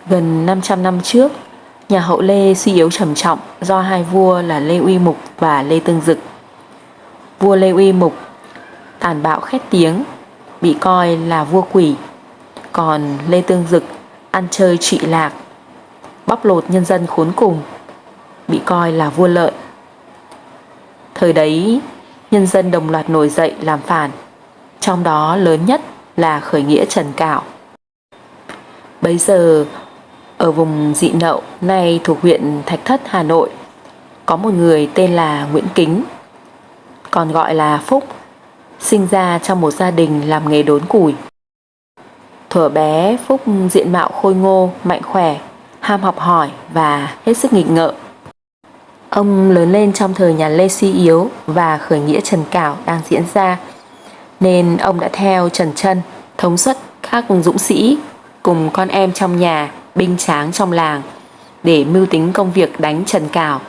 Gần 500 năm trước, nhà Hậu Lê suy yếu trầm trọng do hai vua là Lê Uy Mục và Lê Tương Dực. Vua Lê Uy Mục tàn bạo khét tiếng, bị coi là vua quỷ, còn Lê Tương Dực ăn chơi trụy lạc, bóc lột nhân dân khốn cùng, bị coi là vua lợi. Thời đấy, nhân dân đồng loạt nổi dậy làm phản, trong đó lớn nhất là khởi nghĩa Trần Cảo. Bấy giờ, ở vùng Dị Nậu nay thuộc huyện Thạch Thất, Hà Nội, có một người tên là Nguyễn Kính, còn gọi là Phúc, sinh ra trong một gia đình làm nghề đốn củi. Thuở bé, Phúc diện mạo khôi ngô, mạnh khỏe, ham học hỏi và hết sức nghịch ngợm. Ông lớn lên trong thời nhà Lê suy yếu và khởi nghĩa Trần Cảo đang diễn ra, nên ông đã theo Trần Trân thống suất các dũng sĩ cùng con em trong nhà, binh tráng trong làng để mưu tính công việc đánh Trần Cảo.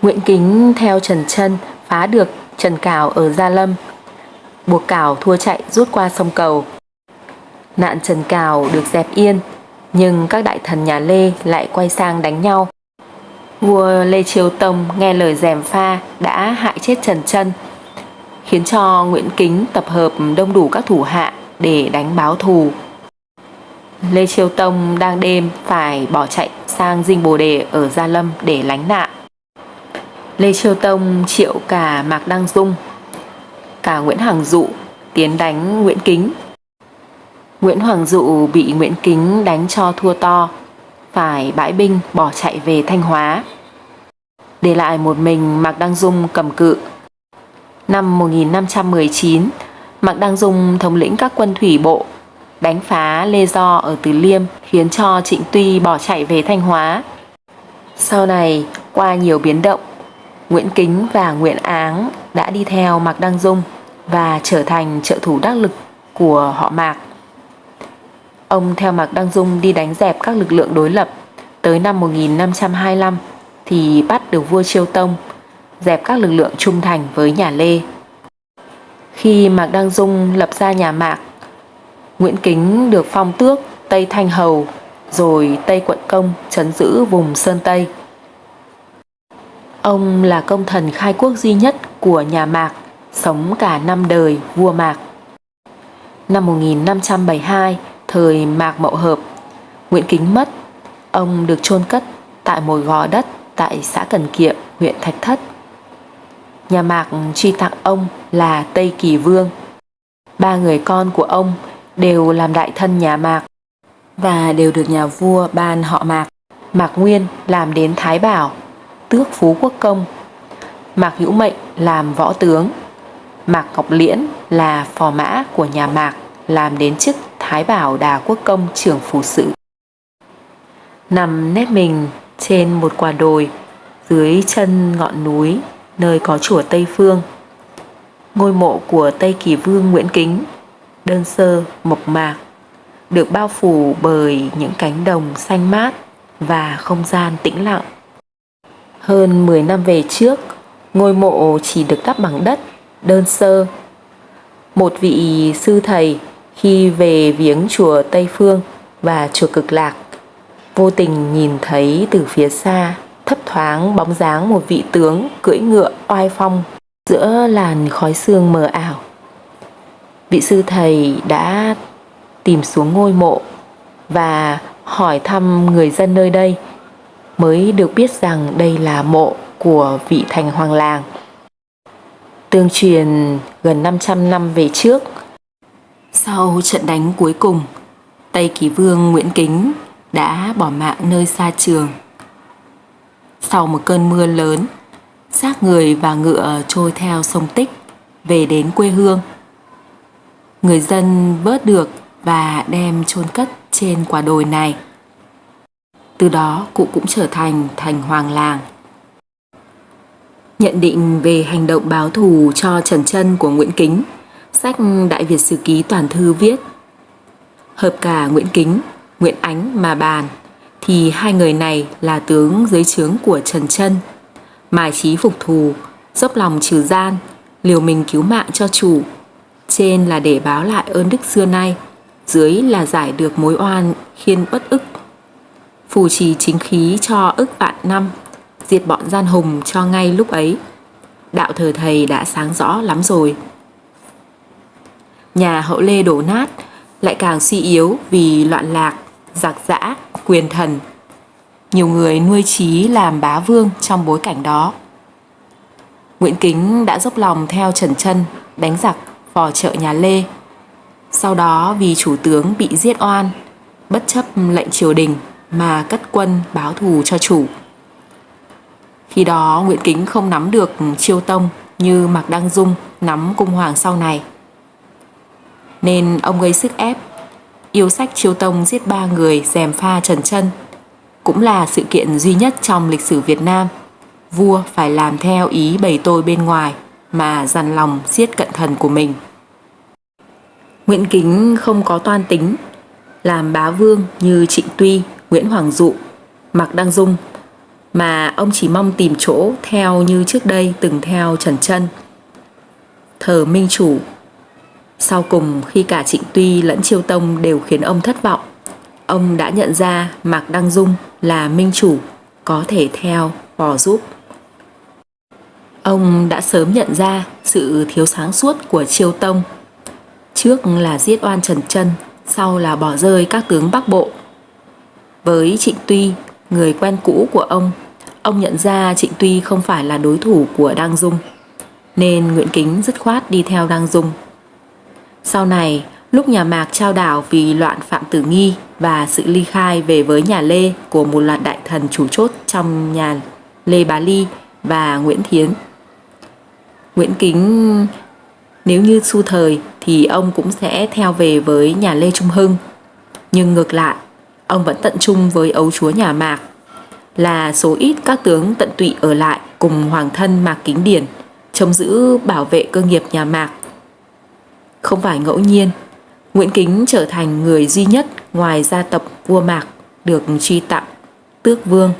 Nguyễn Kính theo Trần Trân phá được Trần Cảo ở Gia Lâm, buộc Cảo thua chạy rút qua sông Cầu. Nạn Trần Cảo được dẹp yên, nhưng các đại thần nhà Lê lại quay sang đánh nhau. Vua Lê Chiêu Tông nghe lời gièm pha đã hại chết Trần Trân, khiến cho Nguyễn Kính tập hợp đông đủ các thủ hạ để đánh báo thù. Lê Chiêu Tông đang đêm phải bỏ chạy sang Dinh Bồ Đề ở Gia Lâm để lánh nạn. Lê Chiêu Tông triệu cả Mạc Đăng Dung, cả Nguyễn Hoàng Dụ tiến đánh Nguyễn Kính. Nguyễn Hoàng Dụ bị Nguyễn Kính đánh cho thua to, phải bãi binh bỏ chạy về Thanh Hóa, để lại một mình Mạc Đăng Dung cầm cự. Năm 1519, Mạc Đăng Dung thống lĩnh các quân thủy bộ đánh phá Lê Do ở Từ Liêm, khiến cho Trịnh Tuy bỏ chạy về Thanh Hóa. Sau này, qua nhiều biến động, Nguyễn Kính và Nguyễn Áng đã đi theo Mạc Đăng Dung và trở thành trợ thủ đắc lực của họ Mạc. Ông theo Mạc Đăng Dung đi đánh dẹp các lực lượng đối lập. Tới năm 1525 thì bắt được vua Chiêu Tông, dẹp các lực lượng trung thành với nhà Lê. Khi Mạc Đăng Dung lập ra nhà Mạc, Nguyễn Kính được phong tước Tây Thanh Hầu, rồi Tây Quận Công trấn giữ vùng Sơn Tây. Ông là công thần khai quốc duy nhất của nhà Mạc, sống cả 5 đời vua Mạc. Năm 1572, thời Mạc Mậu Hợp, Nguyễn Kính mất. Ông được chôn cất tại một gò đất tại xã Cần Kiệm, huyện Thạch Thất. Nhà Mạc truy tặng ông là Tây Kỳ Vương. 3 người con của ông đều làm đại thân nhà Mạc và đều được nhà vua ban họ Mạc. Mạc Nguyên làm đến Thái Bảo, tước Phú Quốc Công. Mạc Hữu Mệnh làm võ tướng. Mạc Ngọc Liễn là phò mã của nhà Mạc, làm đến chức Thái Bảo Đà Quốc Công trưởng phủ sự. Nằm nép mình trên một quả đồi dưới chân ngọn núi nơi có chùa Tây Phương, ngôi mộ của Tây Kỳ Vương Nguyễn Kính đơn sơ mộc mạc, được bao phủ bởi những cánh đồng xanh mát và không gian tĩnh lặng. Hơn 10 năm về trước, ngôi mộ chỉ được đắp bằng đất đơn sơ. Một vị sư thầy khi về viếng chùa Tây Phương và chùa Cực Lạc, vô tình nhìn thấy từ phía xa thấp thoáng bóng dáng một vị tướng cưỡi ngựa oai phong giữa làn khói sương mờ ảo. Vị sư thầy đã tìm xuống ngôi mộ và hỏi thăm người dân nơi đây, mới được biết rằng đây là mộ của vị thành hoàng làng. Tương truyền gần 500 năm về trước, sau trận đánh cuối cùng, Tây Kỳ Vương Nguyễn Kính đã bỏ mạng nơi xa trường. Sau một cơn mưa lớn, xác người và ngựa trôi theo sông Tích về đến quê hương. Người dân vớt được và đem chôn cất trên quả đồi này. Từ đó cụ cũng trở thành thành hoàng làng. Nhận định về hành động báo thù cho Trần Trân của Nguyễn Kính, sách Đại Việt Sử Ký Toàn Thư viết: hợp cả Nguyễn Kính, Nguyễn Ánh mà bàn, thì hai người này là tướng dưới trướng của Trần Trân, mài chí phục thù, dốc lòng trừ gian, liều mình cứu mạng cho chủ. Trên là để báo lại ơn đức xưa nay, dưới là giải được mối oan khiên uất ức. phù trì chính khí cho ức vạn năm, diệt bọn gian hùng cho ngay lúc ấy. Đạo thờ thầy đã sáng rõ lắm rồi. Nhà Hậu Lê đổ nát, lại càng suy yếu vì loạn lạc, giặc giã, quyền thần. Nhiều người nuôi chí làm bá vương trong bối cảnh đó. Nguyễn Kính đã dốc lòng theo Trần Trân đánh giặc phò trợ nhà Lê. Sau đó vì chủ tướng bị giết oan, bất chấp lệnh triều đình mà cất quân báo thù cho chủ. Khi đó Nguyễn Kính không nắm được Chiêu Tông như Mạc Đăng Dung nắm cung hoàng sau này, nên ông gây sức ép. Yêu sách Chiêu Tông giết 3 người gièm pha Trần Trân cũng là sự kiện duy nhất trong lịch sử Việt Nam vua phải làm theo ý bầy tôi bên ngoài mà dằn lòng giết cận thần của mình. Nguyễn Kính không có toan tính làm bá vương như Trịnh Tuy, Nguyễn Hoàng Dụ, Mạc Đăng Dung, mà ông chỉ mong tìm chỗ theo như trước đây từng theo Trần Trân, thờ minh chủ. Sau cùng khi cả Trịnh Tuy lẫn Chiêu Tông đều khiến ông thất vọng, ông đã nhận ra Mạc Đăng Dung là minh chủ có thể theo phò giúp. Ông đã sớm nhận ra sự thiếu sáng suốt của Chiêu Tông. Trước là giết oan Trần Trân, sau là bỏ rơi các tướng Bắc Bộ. Với Trịnh Tuy, người quen cũ của ông nhận ra Trịnh Tuy không phải là đối thủ của Đăng Dung, nên Nguyễn Kính dứt khoát đi theo Đăng Dung. Sau này, lúc nhà Mạc trao đảo vì loạn Phạm Tử Nghi và sự ly khai về với nhà Lê của một loạt đại thần chủ chốt trong nhà Lê Bá Ly và Nguyễn Thiến, Nguyễn Kính nếu như xu thời thì ông cũng sẽ theo về với nhà Lê Trung Hưng. Nhưng ngược lại, ông vẫn tận trung với ấu chúa nhà Mạc, là số ít các tướng tận tụy ở lại cùng hoàng thân Mạc Kính Điển trông giữ bảo vệ cơ nghiệp nhà Mạc. Không phải ngẫu nhiên, Nguyễn Kính trở thành người duy nhất ngoài gia tộc vua Mạc được truy tặng tước vương.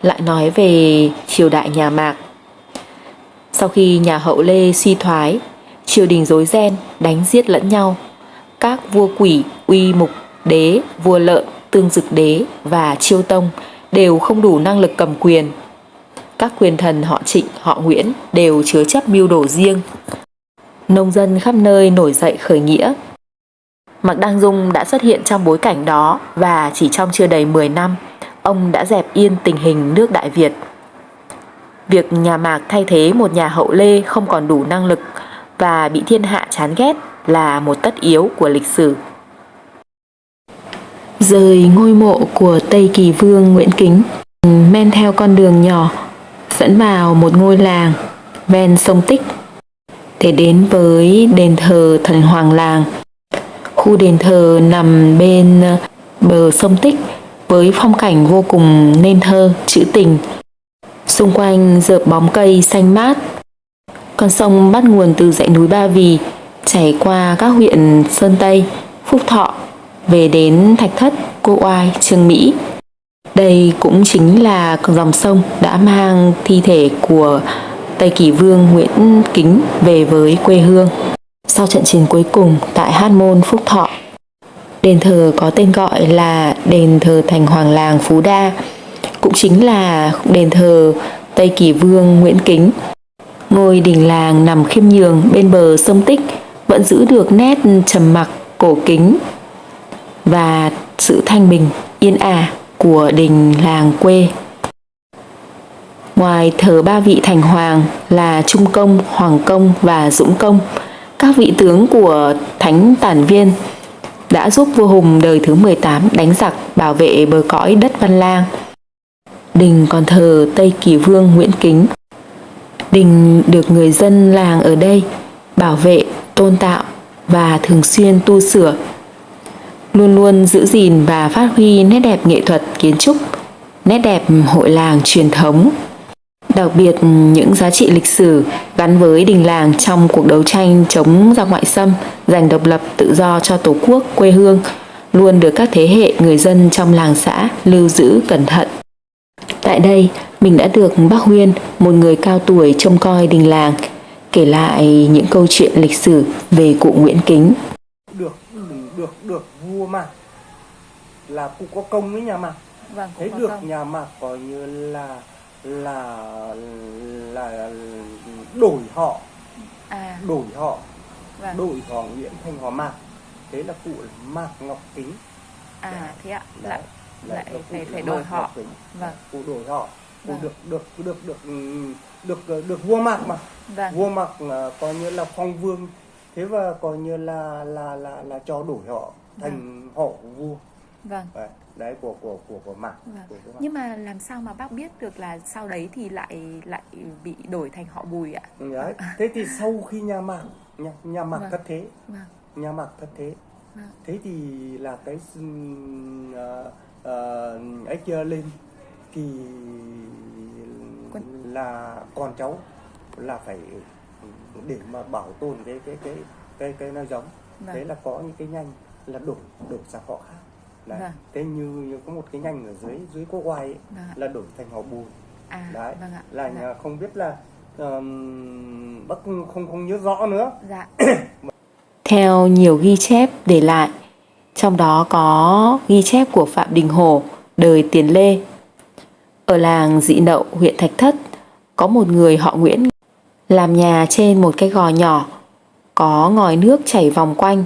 Lại nói về triều đại nhà Mạc. Sau khi nhà Hậu Lê suy thoái, triều đình rối ren, đánh giết lẫn nhau. Các vua Quỷ, Uy Mục Đế, vua Lợn, Tương Dực Đế và Chiêu Tông đều không đủ năng lực cầm quyền. Các quyền thần họ Trịnh, họ Nguyễn đều chứa chấp mưu đồ riêng. Nông dân khắp nơi nổi dậy khởi nghĩa. Mạc Đăng Dung đã xuất hiện trong bối cảnh đó và chỉ trong chưa đầy 10 năm, ông đã dẹp yên tình hình nước Đại Việt. Việc nhà Mạc thay thế một nhà Hậu Lê không còn đủ năng lực và bị thiên hạ chán ghét là một tất yếu của lịch sử. Rời ngôi mộ của Tây Kỳ Vương Nguyễn Kính, men theo con đường nhỏ dẫn vào một ngôi làng ven sông Tích để đến với đền thờ thần Hoàng Làng. Khu đền thờ nằm bên bờ sông Tích với phong cảnh vô cùng nên thơ, trữ tình. Xung quanh rợp bóng cây xanh mát. Con sông bắt nguồn từ dãy núi Ba Vì, chảy qua các huyện Sơn Tây, Phúc Thọ, về đến Thạch Thất, Cô Oai, Chương Mỹ. Đây cũng chính là dòng sông đã mang thi thể của Tây Kỳ Vương Nguyễn Kính về với quê hương sau trận chiến cuối cùng tại Hát Môn, Phúc Thọ. Đền thờ có tên gọi là đền thờ thành Hoàng Làng Phú Đa, cũng chính là đền thờ Tây Kỳ Vương Nguyễn Kính. Ngôi đình làng nằm khiêm nhường bên bờ sông Tích vẫn giữ được nét trầm mặc cổ kính và sự thanh bình yên ả của đình làng quê. Ngoài thờ ba vị thành hoàng là Trung Công, Hoàng Công và Dũng Công, các vị tướng của Thánh Tản Viên đã giúp vua Hùng đời thứ 18 đánh giặc bảo vệ bờ cõi đất Văn Lang. Đình còn thờ Tây Kỳ Vương Nguyễn Kính. Đình được người dân làng ở đây bảo vệ, tôn tạo và thường xuyên tu sửa, luôn luôn giữ gìn và phát huy nét đẹp nghệ thuật kiến trúc, nét đẹp hội làng truyền thống. Đặc biệt những giá trị lịch sử gắn với đình làng trong cuộc đấu tranh chống giặc ngoại xâm, giành độc lập tự do cho Tổ quốc quê hương luôn được các thế hệ người dân trong làng xã lưu giữ cẩn thận. Tại đây, mình đã được bác Huyên, một người cao tuổi trông coi đình làng, kể lại những câu chuyện lịch sử về cụ Nguyễn Kính. Được vua mà. là cụ có công với nhà Mạc. Vâng, Thế cũng được có công. nhà Mạc coi như là đổi họ, À, đổi họ, vâng. đổi họ Nguyễn thành họ Mạc. Thế là cụ là Mạc Ngọc Kính. À, thế ạ. Đấy, Lại là cụ phải là đổi Mạc họ. Ngọc Kính. Vâng. Cụ đổi họ, cụ Vâng. được vua Mạc mà. Vâng. Vua Mạc coi như là phong vương. Thế và coi như là cho đổi họ thành họ của vua. Vâng. Đấy của Mạc. Vâng. Nhưng mà làm sao mà bác biết được là sau đấy thì lại bị đổi thành họ Bùi ạ? Đấy. Thế thì sau khi nhà Mạc Vâng. thất thế, Vâng. nhà Mạc thất thế, Vâng. thế thì là cái ấy kia lên thì là con cháu là phải để mà bảo tồn cái nó giống. Vâng. Thế là có những cái nhanh là đổi sang họ khác. Đấy. Vâng. Thế như có một cái nhanh ở dưới Quốc Oai ấy, Vâng. là đổi thành họ Bùi. À, đấy. Vâng ạ. Là Dạ. không biết là bác không nhớ rõ nữa. Dạ. Theo nhiều ghi chép để lại, trong đó có ghi chép của Phạm Đình Hổ đời Tiền Lê. Ở làng Dị Nậu, huyện Thạch Thất, có một người họ Nguyễn làm nhà trên một cái gò nhỏ, có ngòi nước chảy vòng quanh.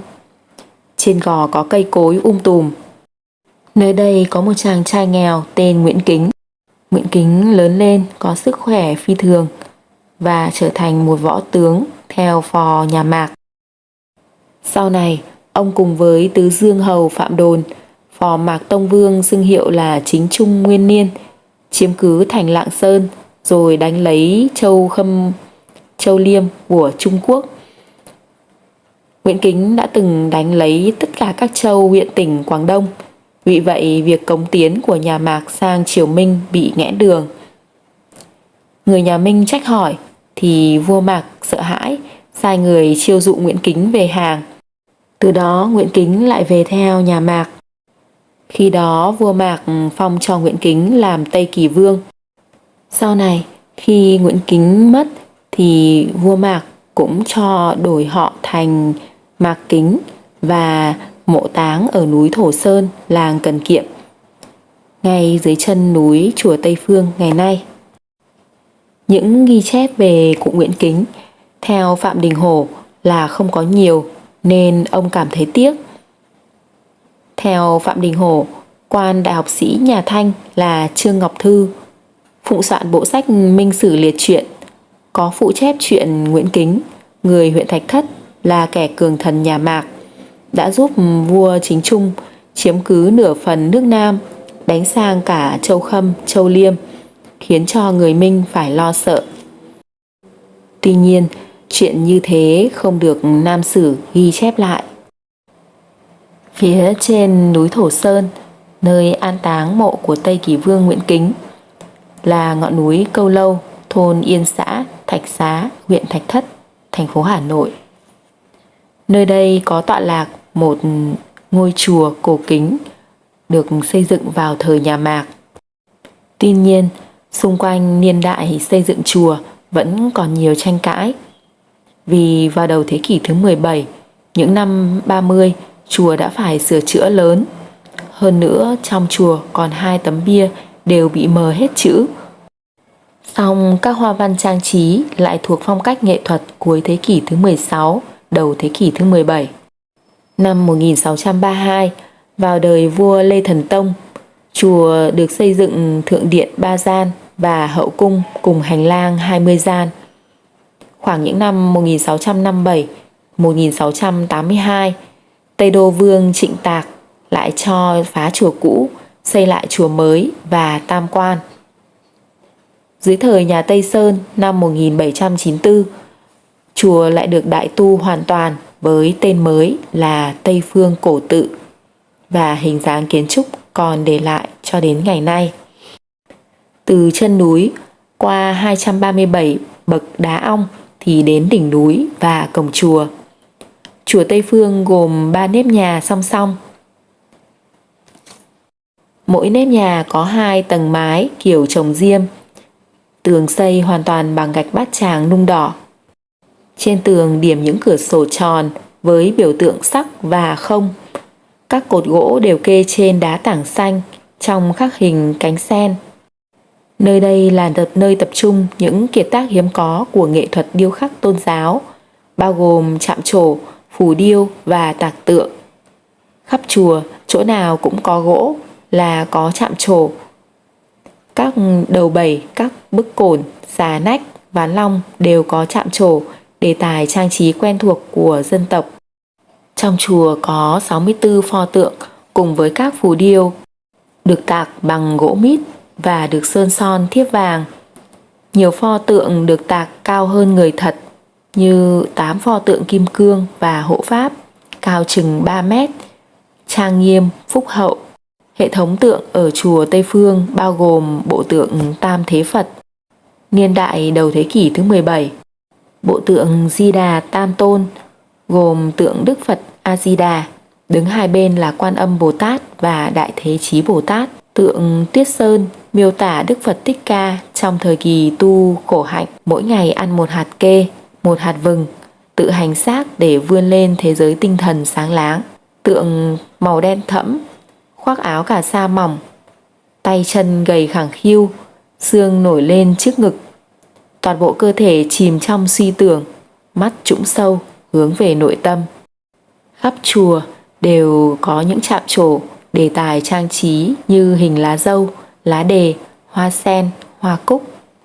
Trên gò có cây cối tùm. Nơi đây có một chàng trai nghèo tên Nguyễn Kính. Nguyễn Kính lớn lên có sức khỏe phi thường và trở thành một võ tướng theo phò nhà Mạc. Sau này, ông cùng với tứ dương hầu Phạm Đồn, phò Mạc Tông Vương xưng hiệu là Chính Trung Nguyên Niên, chiếm cứ thành Lạng Sơn rồi đánh lấy châu Khâm, châu Liêm của Trung Quốc. Nguyễn Kính đã từng đánh lấy tất cả các châu huyện tỉnh Quảng Đông. Vì vậy, việc cống tiến của nhà Mạc sang triều Minh bị nghẽn đường. Người nhà Minh trách hỏi thì vua Mạc sợ hãi, sai người chiêu dụ Nguyễn Kính về hàng. Từ đó Nguyễn Kính lại về theo nhà Mạc. Khi đó vua Mạc phong cho Nguyễn Kính làm Tây Kỳ Vương. Sau này, khi Nguyễn Kính mất thì vua Mạc cũng cho đổi họ thành Mạc Kính và mộ táng ở núi Thổ Sơn, làng Cần Kiệm, ngay dưới chân núi chùa Tây Phương ngày nay. Những ghi chép về cụ Nguyễn Kính theo Phạm Đình Hổ là không có nhiều nên ông cảm thấy tiếc. Theo Phạm Đình Hổ, quan đại học sĩ nhà Thanh là Trương Ngọc Thư phụng soạn bộ sách Minh Sử Liệt Truyện, có phụ chép chuyện Nguyễn Kính, người huyện Thạch Thất, là kẻ cường thần nhà Mạc, đã giúp vua Chính Trung chiếm cứ nửa phần nước Nam, đánh sang cả châu Khâm, châu Liêm, khiến cho người Minh phải lo sợ. Tuy nhiên, chuyện như thế không được Nam Sử ghi chép lại. Phía trên núi Thổ Sơn, nơi an táng mộ của Tây Kỳ Vương Nguyễn Kính, là ngọn núi Câu Lâu, thôn Yên Xã, Thạch Xá, huyện Thạch Thất, thành phố Hà Nội. Nơi đây có tọa lạc một ngôi chùa cổ kính được xây dựng vào thời nhà Mạc. Tuy nhiên, xung quanh niên đại xây dựng chùa vẫn còn nhiều tranh cãi. Vì vào đầu thế kỷ thứ 17, những năm 30, chùa đã phải sửa chữa lớn. Hơn nữa, trong chùa còn 2 tấm bia đều bị mờ hết chữ. Song các hoa văn trang trí lại thuộc phong cách nghệ thuật cuối thế kỷ thứ 16, đầu thế kỷ thứ 17. Năm 1632, vào đời vua Lê Thần Tông, chùa được xây dựng thượng điện 3 gian và hậu cung cùng hành lang 20 gian. Khoảng những năm 1657-1682, Tây Đô Vương Trịnh Tạc lại cho phá chùa cũ, xây lại chùa mới và tam quan. Dưới thời nhà Tây Sơn năm 1794, chùa lại được đại tu hoàn toàn với tên mới là Tây Phương Cổ Tự và hình dáng kiến trúc còn để lại cho đến ngày nay. Từ chân núi qua 237 bậc đá ong thì đến đỉnh núi và cổng chùa. Chùa Tây Phương gồm 3 nếp nhà song song. Mỗi nếp nhà có 2 tầng mái kiểu trồng diêm. Tường xây hoàn toàn bằng gạch bát tràng nung đỏ. Trên tường điểm những cửa sổ tròn với biểu tượng sắc và không. Các cột gỗ đều kê trên đá tảng xanh trong khắc hình cánh sen. Nơi đây là nơi tập trung những kiệt tác hiếm có của nghệ thuật điêu khắc tôn giáo, bao gồm chạm trổ, phù điêu và tạc tượng. Khắp chùa, chỗ nào cũng có gỗ là có chạm trổ. Các đầu bẩy, các bức cổn, xà nách, ván long đều có chạm trổ, đề tài trang trí quen thuộc của dân tộc. Trong chùa có 64 pho tượng cùng với các phù điêu được tạc bằng gỗ mít và được sơn son thiếp vàng. Nhiều pho tượng được tạc cao hơn người thật, như 8 pho tượng kim cương và hộ pháp cao chừng 3 mét, trang nghiêm, phúc hậu. Hệ thống tượng ở chùa Tây Phương bao gồm bộ tượng Tam Thế Phật, niên đại đầu thế kỷ thứ 17, bộ tượng Di Đà Tam Tôn, gồm tượng Đức Phật A Di Đà, đứng hai bên là Quan Âm Bồ Tát và Đại Thế Chí Bồ Tát. Tượng Tuyết Sơn miêu tả Đức Phật Thích Ca trong thời kỳ tu khổ hạnh, mỗi ngày ăn một hạt kê, một hạt vừng, tự hành xác để vươn lên thế giới tinh thần sáng láng. Tượng màu đen thẫm, khoác áo cà sa mỏng, tay chân gầy khẳng khiu, xương nổi lên trước ngực. Toàn bộ cơ thể chìm trong suy tưởng, mắt trũng sâu hướng về nội tâm. Khắp chùa đều có những chạm trổ đề tài trang trí như hình lá dâu, lá đề, hoa sen, hoa cúc,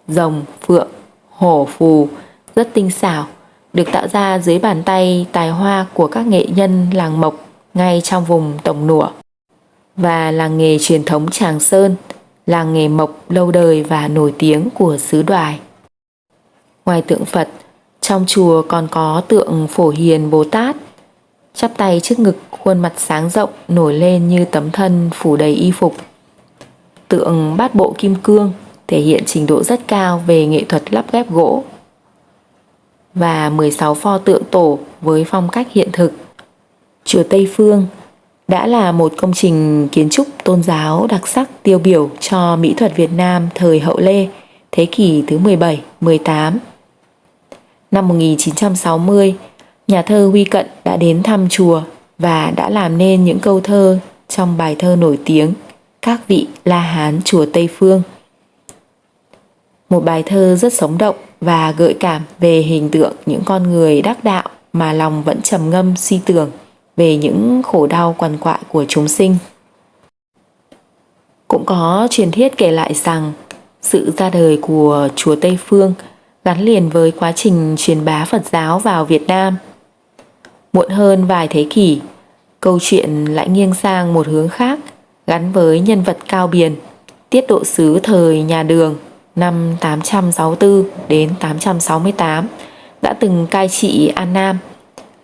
rồng, phượng, hổ phù, rất tinh xảo, được tạo ra dưới bàn tay tài hoa của các nghệ nhân làng Mộc ngay trong vùng Tổng Nủa. Và làng nghề truyền thống Tràng Sơn, làng nghề mộc lâu đời và nổi tiếng của xứ Đoài. Ngoài tượng Phật, trong chùa còn có tượng Phổ Hiền Bồ Tát, chắp tay trước ngực, khuôn mặt sáng rộng nổi lên như tấm thân phủ đầy y phục. Tượng Bát Bộ Kim Cương thể hiện trình độ rất cao về nghệ thuật lắp ghép gỗ. Và 16 pho tượng tổ với phong cách hiện thực. Chùa Tây Phương đã là một công trình kiến trúc tôn giáo đặc sắc tiêu biểu cho mỹ thuật Việt Nam thời Hậu Lê, thế kỷ thứ 17, 18. Năm 1960, nhà thơ Huy Cận đã đến thăm chùa và đã làm nên những câu thơ trong bài thơ nổi tiếng Các vị La Hán chùa Tây Phương. Một bài thơ rất sống động và gợi cảm về hình tượng những con người đắc đạo mà lòng vẫn trầm ngâm suy tưởng về những khổ đau quằn quại của chúng sinh. Cũng có truyền thuyết kể lại rằng sự ra đời của chùa Tây Phương gắn liền với quá trình truyền bá Phật giáo vào Việt Nam. Muộn hơn vài thế kỷ, câu chuyện lại nghiêng sang một hướng khác, gắn với nhân vật Cao Biền, tiết độ sứ thời nhà Đường năm 864 đến 868, đã từng cai trị An Nam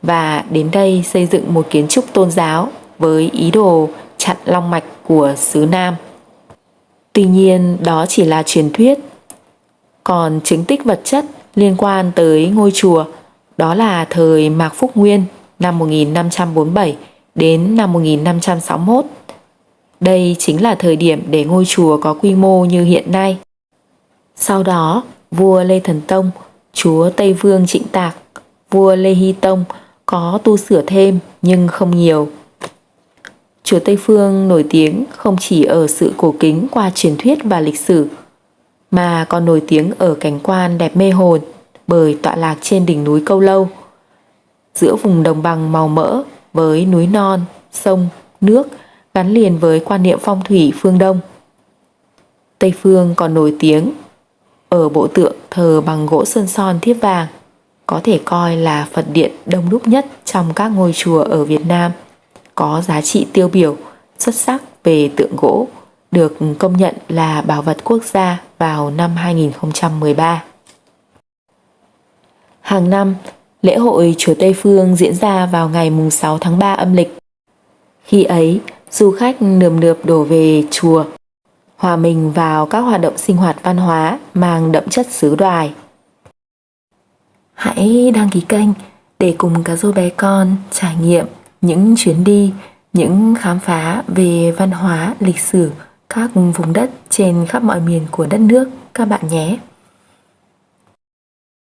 và đến đây xây dựng một kiến trúc tôn giáo với ý đồ chặn long mạch của xứ Nam. Tuy nhiên đó chỉ là truyền thuyết. Còn chứng tích vật chất liên quan tới ngôi chùa đó là thời Mạc Phúc Nguyên năm 1547 đến năm 1561. Đây chính là thời điểm để ngôi chùa có quy mô như hiện nay. Sau đó, vua Lê Thần Tông, chúa Tây Vương Trịnh Tạc, vua Lê Hy Tông có tu sửa thêm nhưng không nhiều. Chùa Tây Phương nổi tiếng không chỉ ở sự cổ kính qua truyền thuyết và lịch sử, mà còn nổi tiếng ở cảnh quan đẹp mê hồn bởi tọa lạc trên đỉnh núi Câu Lâu, giữa vùng đồng bằng màu mỡ với núi non, sông, nước gắn liền với quan niệm phong thủy phương Đông. Tây Phương còn nổi tiếng ở bộ tượng thờ bằng gỗ sơn son thiếp vàng, có thể coi là Phật điện đông đúc nhất trong các ngôi chùa ở Việt Nam, có giá trị tiêu biểu, xuất sắc về tượng gỗ, được công nhận là bảo vật quốc gia vào năm 2013. Hàng năm, lễ hội chùa Tây Phương diễn ra vào ngày 6 tháng 3 âm lịch. Khi ấy, du khách nườm nượp đổ về chùa, hòa mình vào các hoạt động sinh hoạt văn hóa mang đậm chất xứ Đoài. Hãy đăng ký kênh để cùng Cá Rô Bé Con trải nghiệm những chuyến đi, những khám phá về văn hóa, lịch sử các vùng đất trên khắp mọi miền của đất nước các bạn nhé.